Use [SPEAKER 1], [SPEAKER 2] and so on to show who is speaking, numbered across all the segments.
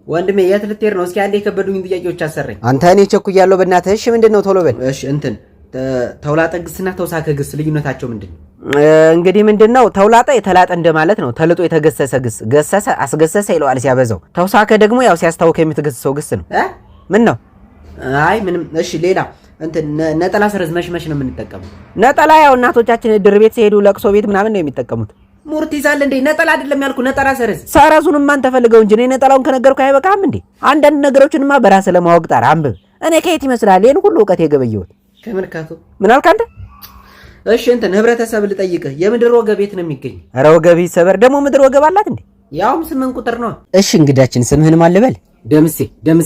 [SPEAKER 1] ወንድሜ የት ልትሄድ ነው? እስኪ አንዴ ከበዱኝ ጥያቄዎች አሰረኝ።
[SPEAKER 2] አንተ እኔ ቸኩያለሁ በእናትህ። እሺ ምንድነው? ቶሎ በል።
[SPEAKER 1] እሺ እንትን ተውላጠ ግስና ተውሳከ ግስ ልዩነታቸው ምንድነው?
[SPEAKER 2] እንግዲህ ምንድነው? ተውላጠ የተላጠ እንደማለት ነው። ተልጦ የተገሰሰ ግስ፣ ገሰሰ አስገሰሰ ይለዋል ሲያበዛው። ተውሳከ ደግሞ ያው ሲያስታውክ የምትገስሰው ግስ ነው። ምን ነው?
[SPEAKER 1] አይ ምንም። እሺ ሌላ እንትን ነጠላ ሰረዝ መሽመሽ ነው የምንጠቀመው።
[SPEAKER 2] ነጠላ ያው እናቶቻችን ድር ቤት ሲሄዱ ለቅሶ ቤት ምናምን ነው የሚጠቀሙት።
[SPEAKER 1] ሙርት ይዛል እንዴ? ነጠላ አይደለም ያልኩ ነጠላ ሰረዝ።
[SPEAKER 2] ሰረዙንም ማን ተፈልገው እንጂ ነጠላውን ከነገርኩ አይበቃም እንዴ? አንዳንድ ነገሮችንማ በራስ ለማወቅ ጣር አንብብ። እኔ ከየት ይመስላል ይሄን ሁሉ ዕውቀት የገበየሁት?
[SPEAKER 1] ከመርካቶ።
[SPEAKER 2] ምን አልክ አንተ?
[SPEAKER 1] እሺ እንትን ህብረተሰብ ልጠይቅህ፣ የምድር ወገብ የት ነው የሚገኝ?
[SPEAKER 2] ኧረ ወገብ ይሰበር። ደግሞ ምድር ወገብ አላት እንዴ?
[SPEAKER 1] ያውም 8 ቁጥር ነው።
[SPEAKER 2] እሺ እንግዳችን ስምህን ማን ልበል?
[SPEAKER 1] ደምሴ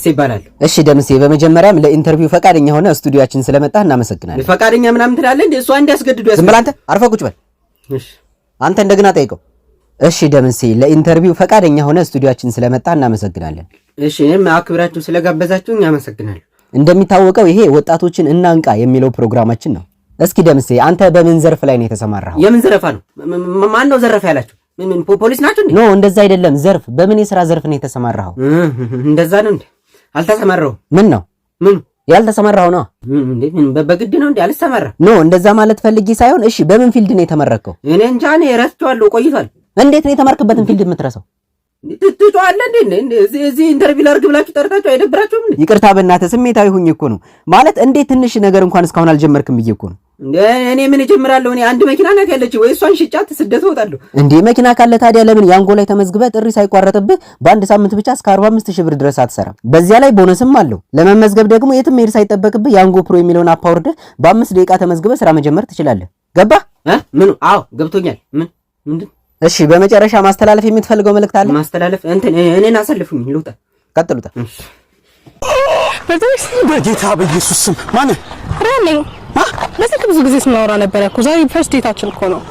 [SPEAKER 1] ይባላል።
[SPEAKER 2] እሺ ደምሴ፣ በመጀመሪያም ለኢንተርቪው ፈቃደኛ ሆነ ስቱዲዮአችን ስለመጣ እናመሰግናለን።
[SPEAKER 1] ፈቃደኛ ምናምን ትላለህ እንዴ? እሷ እንዲያስገድዱ
[SPEAKER 2] ዝም ብለህ አንተ አርፈህ ቁጭ በል።
[SPEAKER 1] እሺ አንተ
[SPEAKER 2] እንደገና ጠይቀው። እሺ ደምሴ፣ ለኢንተርቪው ፈቃደኛ ሆነ ስቱዲዮአችን ስለመጣ እናመሰግናለን።
[SPEAKER 1] እሺ እኔም አክብራችሁ ስለጋበዛችሁኝ አመሰግናለሁ።
[SPEAKER 2] እንደሚታወቀው ይሄ ወጣቶችን እናንቃ የሚለው ፕሮግራማችን ነው። እስኪ ደምሴ አንተ በምን ዘርፍ ላይ ነው የተሰማራኸው?
[SPEAKER 1] የምን ዘረፋ ነው? ማን ነው ዘረፋ ያላችሁ? ምን ፖሊስ ናችሁ እንዴ?
[SPEAKER 2] ኖ እንደዛ አይደለም። ዘርፍ በምን የሥራ ዘርፍ ነው የተሰማራኸው?
[SPEAKER 1] እንደዛ ነው እንዴ? አልተሰማራሁም።
[SPEAKER 2] ምን ነው
[SPEAKER 1] ምን
[SPEAKER 2] ያልተሰማራኸው ነው
[SPEAKER 1] እንዴ? ምን በግድ ነው እንዴ? አልተሰማራ
[SPEAKER 2] ኖ እንደዛ ማለት ፈልጌ ሳይሆን፣ እሺ በምን ፊልድ ነው የተመረከው?
[SPEAKER 1] እኔ እንጃ፣ እኔ ረስቼዋለሁ፣ ቆይቷል።
[SPEAKER 2] እንዴት ነው የተማርክበትን ፊልድ የምትረሳው?
[SPEAKER 1] ትጫዋለህ እንዴ? እዚህ ኢንተርቪው ላድርግ ብላችሁ ጠርታችሁ አይደብራችሁም እንዴ?
[SPEAKER 2] ይቅርታ በእናትህ ስሜታዊ ሁኝ እኮ ነው። ማለት እንዴት ትንሽ ነገር እንኳን እስካሁን አልጀመርክም ብዬ እኮ ነው።
[SPEAKER 1] እኔ ምን እጀምራለሁ? እኔ አንድ መኪና ናት ያለች፣ ወይ እሷን ሽጫት ስደት እወጣለሁ።
[SPEAKER 2] እንዴ መኪና ካለ ታዲያ ለምን ያንጎ ላይ ተመዝግበህ ጥሪ ሳይቋረጥብህ በአንድ ሳምንት ብቻ እስከ 45000 ብር ድረስ አትሰራም? በዚያ ላይ ቦነስም አለው። ለመመዝገብ ደግሞ የትም መሄድ ሳይጠበቅብህ ያንጎ ፕሮ የሚለውን አፕ አውርደህ በ5 ደቂቃ ተመዝግበህ ስራ መጀመር ትችላለህ። ገባህ?
[SPEAKER 1] ምኑ? አዎ ገብቶኛል። ምንድን?
[SPEAKER 2] እሺ በመጨረሻ ማስተላለፍ የምትፈልገው መልእክት አለ?
[SPEAKER 1] ማስተላለፍ እንትን እኔን አሰልፉኝ። ልውጣ።
[SPEAKER 2] ቀጥሉታ።
[SPEAKER 3] በጌታ በኢየሱስ ስም ማን
[SPEAKER 4] ረኔ ለስልክ ብዙ ጊዜ ስናወራ ነበር እኮ። ዛሬ ፈርስት ዴታችን እኮ ነው።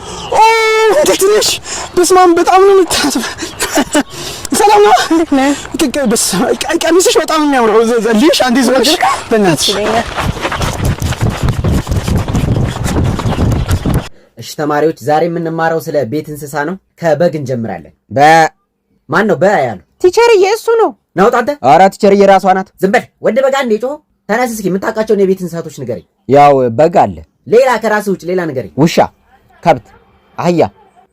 [SPEAKER 3] እንዴት ነሽ? በስመ አብ በጣም ነው የምታስበው። ሰላም ነው?
[SPEAKER 4] እንዴት ነህ?
[SPEAKER 3] ቀሚስሽ በጣም ነው የሚያምረው። ዘልሽ አንዴ ዘልሽ በእናትሽ።
[SPEAKER 1] እሺ ተማሪዎች ዛሬ የምንማረው ስለ ቤት እንስሳ ነው። ከበግ እንጀምራለን። ማን ነው ያሉ?
[SPEAKER 2] ቲቸርዬ እሱ ነው።
[SPEAKER 1] ናውጣ አንተ።
[SPEAKER 2] ኧረ ቲቸርዬ ራሷ ናት።
[SPEAKER 1] ዝም በል ወንድ በጋ እንደ ጮህ። ተነስ እስኪ የምታውቃቸውን የቤት እንስሳቶች ንገረኝ።
[SPEAKER 2] ያው በግ አለ።
[SPEAKER 1] ሌላ ከራስህ ውጭ ሌላ ንገረኝ።
[SPEAKER 2] ውሻ፣ ከብት፣ አህያ።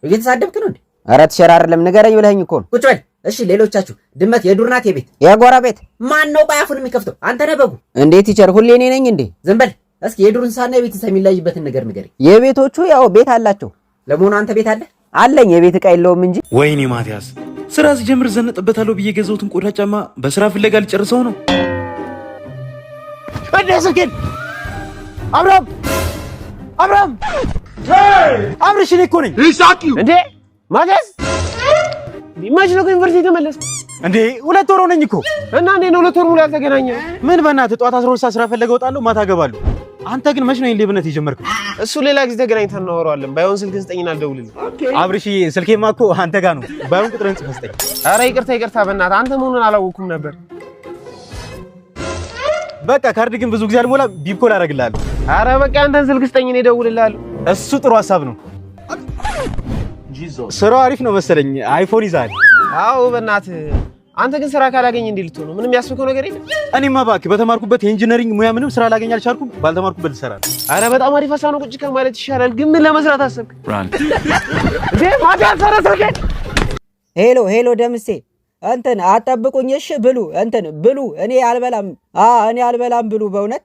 [SPEAKER 1] እየተሳደብክ ነው እንዴ?
[SPEAKER 2] ኧረ ቲቸር አይደለም ንገረኝ ብለኸኝ እኮ ነው።
[SPEAKER 1] ቁጭ በል እሺ። ሌሎቻችሁ ድመት የዱር ናት የቤት?
[SPEAKER 2] የጎረቤት።
[SPEAKER 1] ማን ነው ባያፉን የሚከፍተው? አንተ ነህ በጉ።
[SPEAKER 2] እንዴ ቲቸር ሁሌ እኔ ነኝ እንዴ?
[SPEAKER 1] ዝም በል እስኪ የዱር እንስሳና የቤት እንስሳ የሚለይበትን ነገር ንገረኝ።
[SPEAKER 2] የቤቶቹ ያው ቤት አላቸው።
[SPEAKER 1] ለመሆኑ አንተ ቤት አለ?
[SPEAKER 2] አለኝ። የቤት ዕቃ የለውም እንጂ።
[SPEAKER 5] ወይኔ ማቲያስ፣ ስራ ሲጀምር ዘነጥበታለሁ ብዬ ገዛሁትን ቆዳ ጫማ በስራ ፍለጋ ልጨርሰው ነው።
[SPEAKER 3] እንደሰከን አብራም አብርሽ እኔ እኮ ነኝ እንዴ? ማቲያስ መች ነው ዩኒቨርሲቲ ተመለስክ
[SPEAKER 5] እንዴ? 2 ወር ሆነኝ እኮ።
[SPEAKER 3] እና እንዴ ነው 2 ወር ሙሉ ያልተገናኘ?
[SPEAKER 5] ምን በእናትህ ጠዋት 12 ሰዓት ስራ ፍለጋ እወጣለሁ፣ ማታ እገባለሁ። አንተ ግን መች ነው ይሄን ሌብነት የጀመርከው?
[SPEAKER 3] እሱ ሌላ ጊዜ ተገናኝተን እናወራዋለን። ባይሆን ስልክህን ስጠኝና አልደውልልህ።
[SPEAKER 5] አብርሽዬ ስልኬማ እኮ አንተ ጋር ነው። ባይሆን ቁጥርህን ጽፈህ ስጠኝ።
[SPEAKER 3] ኧረ ይቅርታ በእናትህ አንተ መሆኑን አላወኩም ነበር።
[SPEAKER 5] በቃ ካርድ ግን ብዙ ጊዜ አልሞላ ቢፕኮል አደርግልሃለሁ።
[SPEAKER 3] ኧረ በቃ አንተን ስልክ ስጠኝ እኔ እደውልልሃለሁ።
[SPEAKER 5] እሱ ጥሩ ሀሳብ ነው። ስራው አሪፍ ነው መሰለኝ። አይፎን ይዛል።
[SPEAKER 3] አዎ በእናትህ አንተ ግን ስራ ካላገኝ እንዴ ልትሆን ነው? ምንም ያስፈከው ነገር የለም።
[SPEAKER 5] እኔማ እባክህ በተማርኩበት የኢንጂነሪንግ ሙያ ምንም ስራ ላገኝ አልቻልኩም። ባልተማርኩበት ልሰራለሁ።
[SPEAKER 3] አረ በጣም አሪፍ ሀሳብ ነው። ቁጭ ከማለት ይሻላል። ግን ምን ለመስራት አሰብክ? እንዴ ማዳን ሰረሰከ።
[SPEAKER 2] ሄሎ ደምሴ እንትን አጠብቁኝ። እሺ ብሉ። እኔ አልበላም ብሉ። በእውነት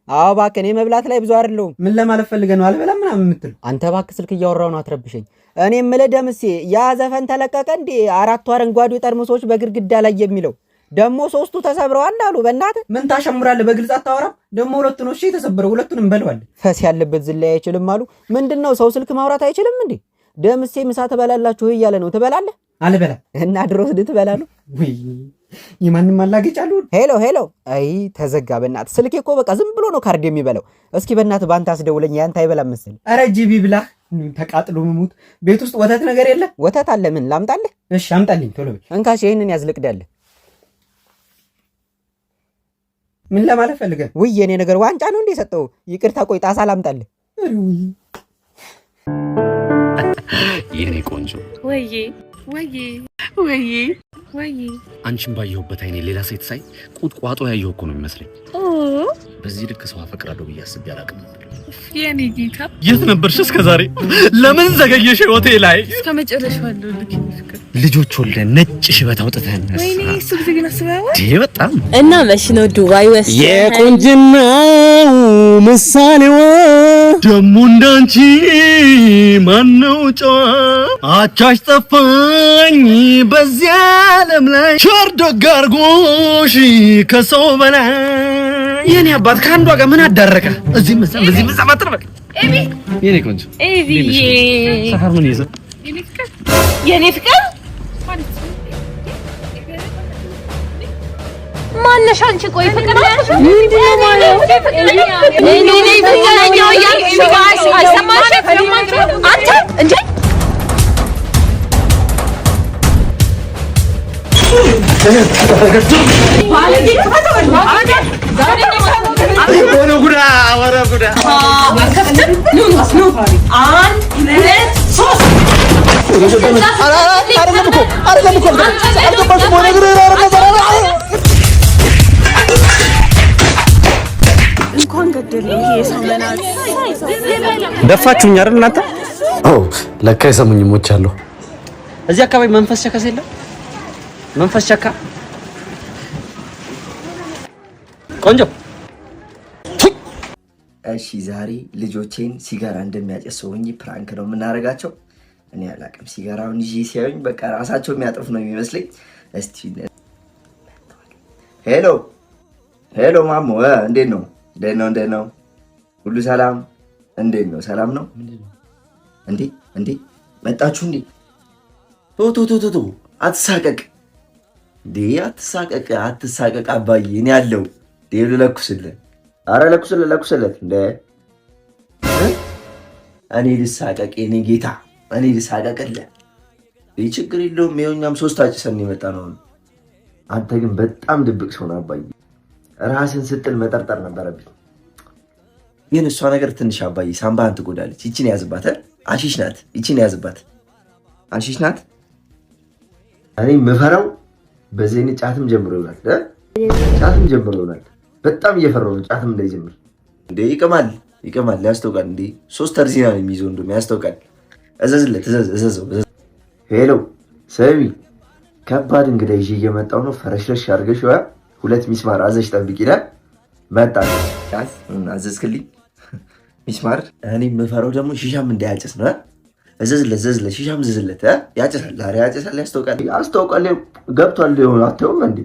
[SPEAKER 2] አዎ እባክህ፣ እኔ መብላት ላይ ብዙ አይደለሁም።
[SPEAKER 1] ምን ለማለት ፈልገህ ነው አልበላም ምናምን የምትል?
[SPEAKER 2] አንተ እባክህ ስልክ እያወራሁ ነው፣ አትረብሸኝ። እኔ የምልህ ደምሴ ያ ዘፈን ተለቀቀ እንዴ? 4 አረንጓዴ ጠርሙሶች በግድግዳ ላይ የሚለው ደግሞ 3ቱ ተሰብረዋል አሉ። በእናትህ
[SPEAKER 1] ምን ታሸሙራለህ? በግልጽ አታወራም? ደግሞ 2 ነው እሺ የተሰበረው፣ 2ቱን እንበለዋለን።
[SPEAKER 2] ፈስ ያለበት ዝላይ አይችልም አሉ። ምንድነው ሰው ስልክ ማውራት አይችልም እንዴ? ደምሴ ምሳ ትበላላችሁ እያለ ነው። ትበላለህ?
[SPEAKER 1] አልበላም።
[SPEAKER 2] እና ድሮስ ልትበላ ነው?
[SPEAKER 1] ወይ የማንም አላገጭ አሉ።
[SPEAKER 2] ሄሎ አይ ተዘጋ። በእናትህ ስልኬ እኮ በቃ ዝም ብሎ ነው ካርድ የሚበላው። እስኪ በእናትህ ባንተ አስደውለኝ። ያንተ አይበላም መሰለኝ።
[SPEAKER 1] ኧረ ጂቢ ብላ ተቃጥሎ መሞት። ቤት ውስጥ ወተት ነገር የለም?
[SPEAKER 2] ወተት አለ። ምን ላምጣልህ?
[SPEAKER 1] እሺ አምጣልኝ ቶሎ በል።
[SPEAKER 2] እንካሽ ይሄንን ያዝልቅዳለህ።
[SPEAKER 1] ምን ለማለት ፈልገህ?
[SPEAKER 2] ውይ የኔ ነገር ዋንጫ ነው እንዴ ሰጠው? ይቅርታ ቆይ ጣሳ ላምጣልህ።
[SPEAKER 6] የኔ ቆንጆ
[SPEAKER 4] ወይዬ
[SPEAKER 6] ወይ
[SPEAKER 7] አንቺን ባየሁበት አይኔ ሌላ ሴት ሳይ ቁጥቋጦ ያየሁ እኮ ነው የሚመስለኝ። በዚህ ልክ ሰው አፈቅራለሁ ብዬ አስቤ አላውቅም ነበር።
[SPEAKER 6] የኔ ጌታ
[SPEAKER 7] የት ነበርሽ እስከዛሬ? ለምን ዘገየሽ? ሆቴል ላይ
[SPEAKER 6] እስከመጨረሻው አለው
[SPEAKER 7] ልጆች ወልደን ነጭ ሽበት አውጥተን
[SPEAKER 6] ወይኔ እሱ ጊዜ ግን አስበው
[SPEAKER 7] በጣም
[SPEAKER 6] እና መች ነው ዱባይ ወሰደ
[SPEAKER 3] የቁንጅናው ምሳሌዋ
[SPEAKER 7] ደሞ እንዳንቺ ማነው ጨዋ አቻሽ ጠፋኝ በዚያ ዓለም ላይ ቸርዶ ጋርጎሽ ከሰው በላይ የኔ አባት ከአንዷ ጋር ምን አዳረቀ? እዚህ መሰማት ነው። ኤቢ የኔ ቆንጆ ኤቢ ሰፈር ምን ይዘ
[SPEAKER 6] የኔ ፍቅር ማነሽ አንቺ? ቆይ ፍቅር ነሽ ምንድነው ማለት? እኔ ፍቅረኛው ያልሽ ባሽ አልሰማሽም? አንተ እንዴ እንኳን ገደለው ይሄ ሰመናት
[SPEAKER 3] ደፋችሁኝ አይደል እናንተ?
[SPEAKER 7] ለካ የሰሙኝ ሞቻለሁ።
[SPEAKER 3] እዚህ አካባቢ መንፈስ ቸከስ የለም? መንፈስ ቸካ ቆንጆ።
[SPEAKER 8] እሺ ዛሬ ልጆቼን ሲጋራ እንደሚያጨሰውኝ ፕራንክ ነው የምናደርጋቸው። እኔ አላውቅም፣ ሲጋራውን ይዤ ሲያዩኝ በቃ ራሳቸው የሚያጠፉ ነው የሚመስለኝ። እስቲ ሄሎ ሄሎ፣ ማሞ እንዴት ነው? እንዴት ነው? ሁሉ ሰላም? እንዴት ነው? ሰላም ነው እንዴ? መጣችሁ እንዴ? ቶ አትሳቀቅ እንዴ! አትሳቀቅ አባዬ፣ እኔ ያለው ዴሉ ለኩስልህ። አረ ለኩስለት እንዴ! እኔ ልሳቀቅ? የኔ ጌታ እኔ ልሳቀቅልህ? ይህ ችግር የለውም። ይኸውኛም ሶስት አጭሰን የመጣ ነው። አንተ ግን በጣም ድብቅ ሰው ነህ አባዬ። ራስን ስትል መጠርጠር ነበረብኝ። ግን እሷ ነገር ትንሽ አባዬ ሳምባህን ትጎዳለች። ይችን ያዝባት። አሺሽ ናት። ይችን ያዝባት። አሺሽ ናት። እኔ የምፈራው በዚህ አይነት ጫትም ጀምሮ ይሆናል። በጣም እየፈራሁ ነው ጫትም እንዳይጀምር። እንዴ ይቀማል፣ ያስታውቃል። እንዴ 3 ተርዚና ነው የሚይዘው፣ እንደውም ያስታውቃል። እዘዘው። ሄሎ ሰሚ፣ ከባድ እንግዳ ይዤ እየመጣሁ ነው። ፈረሽረሽ አድርገሽ 2 ሚስማር አዘሽ ጠብቂ ይላል። መጣ አዘዝክልኝ ሚስማር። እኔ የምፈራው ደግሞ ሺሻም እንዳያጨስ ነው። እዘዝለት ሺሻም ዝዝለት። ያጨሳል፣ ዛሬ ያጨሳል። ያስታውቃል። ገብቷል ሊሆን አትተውም እንዴ?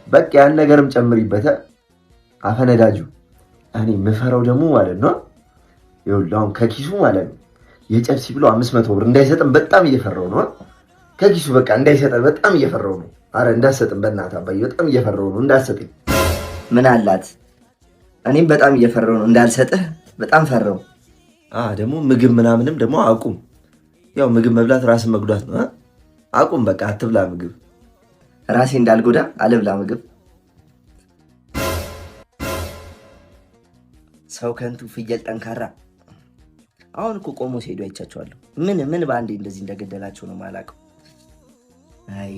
[SPEAKER 8] በቃ ያን ነገርም ጨምሪበት አፈነዳጁ። እኔ የምፈራው ደግሞ ማለት ነው ይኸውልህ፣ አሁን ከኪሱ ማለት ነው የጨብሲ ብሎ 500 ብር እንዳይሰጥም በጣም እየፈራው ነው። ከኪሱ በቃ እንዳይሰጠን በጣም እየፈራው ነው። አረ እንዳሰጥም በእናትህ አባዬ፣ በጣም እየፈራው ነው። እንዳሰጥኝ ምን አላት? እኔም በጣም እየፈራው ነው እንዳልሰጥህ፣ በጣም ፈራው። ደግሞ ምግብ ምናምንም ደግሞ አቁም። ያው ምግብ መብላት ራስን መጉዳት ነው። አቁም በቃ አትብላ ምግብ። ራሴ እንዳልጎዳ አልብላ ምግብ። ሰው ከንቱ ፍየል ጠንካራ። አሁን እኮ ቆሞ ሲሄዱ አይቻቸዋለሁ። ምን በአንዴ እንደዚህ እንደገደላቸው ነው የማላውቀው። አይ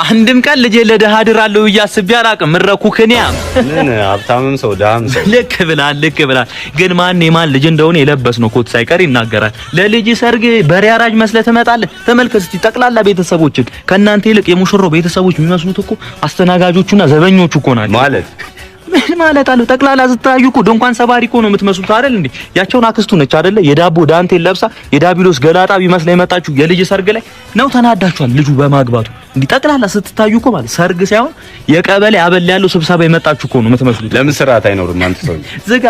[SPEAKER 5] አንድም ቀን ልጄ ለደሃ አድራለሁ ብዬ አስቤ አላውቅም። ምረኩ ከኒያም
[SPEAKER 3] ምን ሀብታምም ሰው ደሃም ሰው
[SPEAKER 5] ልክ ብላል። ግን ማን የማን ልጅ እንደሆነ የለበስነው ኮት ሳይቀር ይናገራል። ለልጅ ሰርግ በሬ አራጅ መስለህ ትመጣለህ። ተመልከት እስቲ ጠቅላላ ቤተሰቦችን ከእናንተ ይልቅ የሙሽራው ቤተሰቦች የሚመስሉት እኮ አስተናጋጆቹና ዘበኞቹ እኮ ናቸው። ምን ማለት አለው? ጠቅላላ ስታዩ እኮ ድንኳን ሰባሪ እኮ ነው የምትመስሉት አይደል እንዴ? ያቸውን አክስቱ ነች አይደለ? የዳቦ ዳንቴል ለብሳ የዳቢሎስ ገላጣ ቢመስል የመጣችሁ የልጅ ሰርግ ላይ ነው። ተናዳችኋል ልጁ በማግባቱ። እንዴ ጠቅላላ ስትታዩ እኮ ማለት ሰርግ ሳይሆን የቀበሌ አበል ያለው ስብሰባ የመጣችሁ እኮ ነው የምትመስሉት።
[SPEAKER 3] ለምን ስርዓት አይኖርም? አንተ ሰው
[SPEAKER 5] ዝጋ።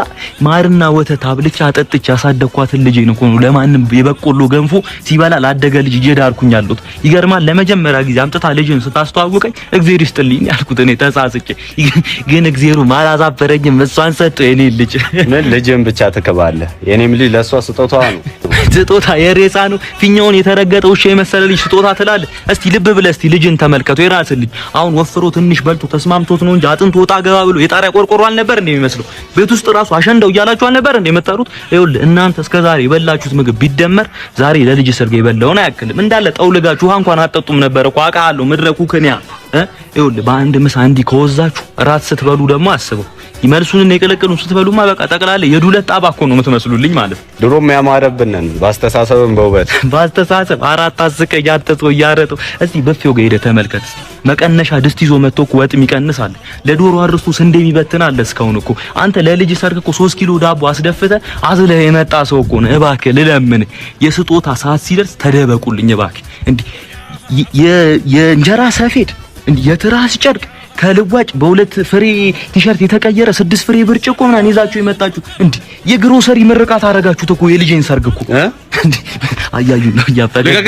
[SPEAKER 5] ማርና ወተት አብልቻ አጠጥቻ ያሳደኳትን ልጄን እኮ ነው ለማንም የበቆሎ ገንፎ ሲበላ ላደገ ልጅ እየዳርኩኝ ያሉት። ይገርማል። ለመጀመሪያ ጊዜ አምጥታ ልጅን ስታስተዋውቀኝ እግዚአብሔር ይስጥልኝ ያልኩት እኔ ተሳስቼ፣ ግን እግዚአብሔር ማላዛፈረኝም እሷን ሰጠው የኔ ልጅ።
[SPEAKER 3] ምን ልጅን ብቻ ትከባለህ? የኔም ልጅ ለሷ ስጦታዋ ነው።
[SPEAKER 5] ስጦታ የሬሳ ነው። ፊኛውን የተረገጠ ውሻ የመሰለ ልጅ ስጦታ ትላለህ? እስቲ ልብ ብለህ እስቲ ልጅን ተመልከቱ፣ የራስን ልጅ አሁን ወፍሮ ትንሽ በልቶ ተስማምቶት ነው እንጂ አጥንት ወጣ ገባ ብሎ የጣሪያ ቆርቆሮ አልነበር እንደሚመስለው ቤት ውስጥ ራሱ አሸንደው እያላችሁ አልነበር እንደመጣሩት። ይኸውልህ እናንተ እስከዛሬ የበላችሁት ምግብ ቢደመር ዛሬ ለልጅ ሰርግ የበላውን አያክልም። እንዳለ ጠውልጋችሁ ውሃ እንኳን አጠጡም ነበር እኮ አውቃለሁ። ምድረኩ ከኒያ ይኸውልህ በአንድ ምሳ እንዲህ ከወዛችሁ እራት ስትበሉ ደግሞ አስበው ይመልሱን የቀለቀሉን ስትበሉማ በቃ ጠቅላላ የዱለት ጣባ እኮ ነው የምትመስሉልኝ ማለት ነው።
[SPEAKER 3] ድሮም ያማረብንን ባስተሳሰብም በውበት
[SPEAKER 5] ባስተሳሰብ አራት አስቀ ያተተው ያረተው እስቲ በፊው ጋር ሄደ ተመልከት። መቀነሻ ድስት ይዞ መጥቶ እኮ ወጥ የሚቀንሳል ለዶሮ አርስቶ ስንዴ የሚበትናል። እስካሁን እኮ አንተ ለልጅ ሰርግ እኮ 3 ኪሎ ዳቦ አስደፍተ አዝለህ የመጣ ሰው እኮ ነው። እባክህ ልለምን የስጦታ ሰዓት ሲደርስ ተደበቁልኝ እባክህ። እንዲህ የእንጀራ ሰፌድ እንዲህ የትራስ ጨርቅ ከልዋጭ በሁለት ፍሬ ቲሸርት የተቀየረ 6 ፍሬ ብርጭቆ ምናምን ይዛችሁ የመጣችሁ እንዴ የግሮሰሪ ምርቃት አረጋችሁት እኮ የልጄን ሰርግ እኮ እንዴ አያዩ ነው ያፈለገ